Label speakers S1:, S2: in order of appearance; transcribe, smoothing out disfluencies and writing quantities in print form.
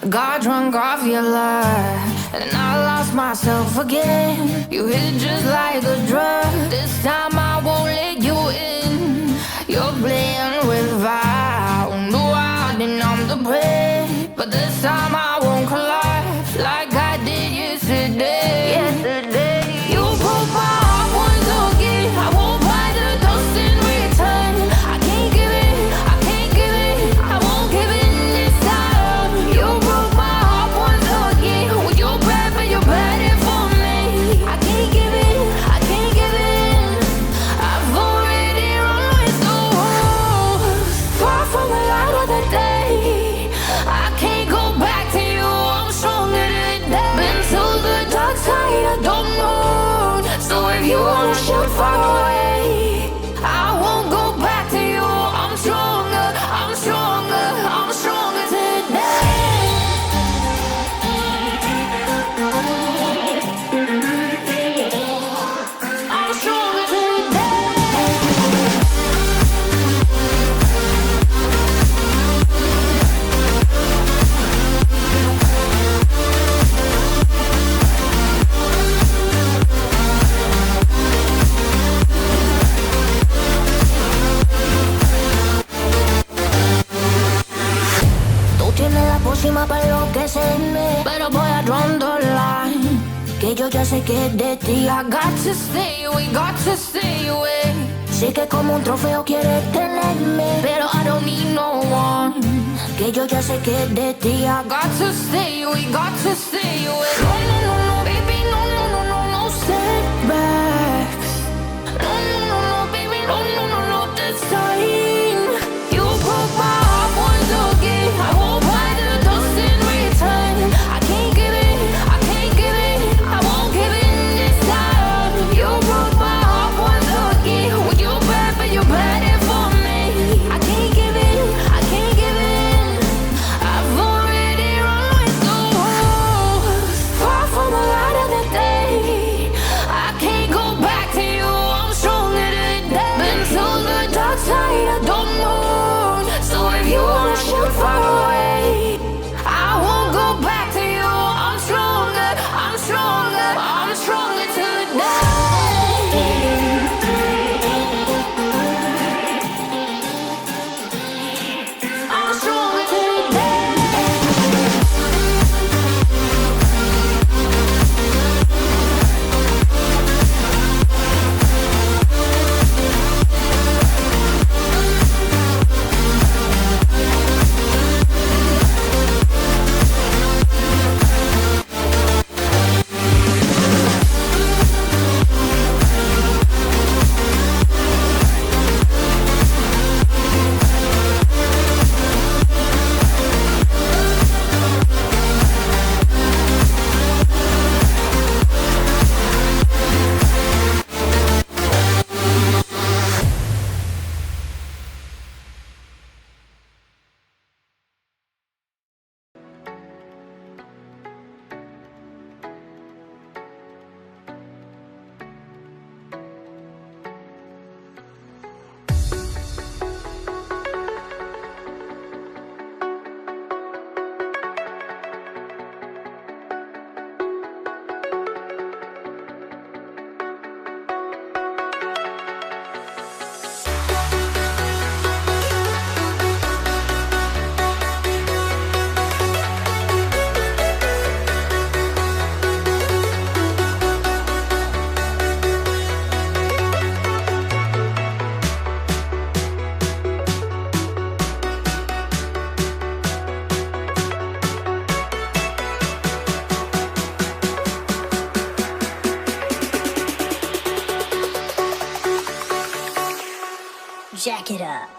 S1: Got drunk off your life, and I lost myself again. You hit just like a drug. This time I won't let you in. You're playing with fire. No, I didn't numb the pain, but this time I won't collapse like I did yesterday. You broke my heart once again. I won't buy the dust in return. I can't give it, I can't give it, I won't give it this time. You broke my heart once again. Well, you're bad, but you're bad it for me. I can't give it, I can't give it. I've already run with the wolves. Far from the light of the day. I can't go back to you, I'm stronger today. Been to the dark side, I don't know. So if you wanna shoot far away, I won't go back to you. I'm stronger, I'm stronger, I'm stronger today. I'm stronger today. Tú tienes la pócima para enloquecerme, pero voy a draw the line. Que yo ya sé que es de ti. I got to stay away, got to stay away. Sé que como un trofeo quieres tenerme, pero I don't need no one. Que yo ya sé que es de ti. I got to stay away, got to stay away. No, no, no, no, baby, no, no, no, no, no setbacks. No, no, no, no, baby, no, no, no, no, this time. You broke my heart once again. I won't buy the dust in return. I can't give it, I can't give it, I won't give it this time. You broke my heart once again. Well, you're bad, but you're bad it for me. I can't give it, I can't give it. I've already run with the wolves. Far from the light of the day. I can't go back to you, I'm stronger today. Been to the dark side, I don't know. So if you wanna shoot far away, I won't go back to you. I'm stronger, I'm stronger, I'm stronger today. I'm stronger today.
S2: Jack it up.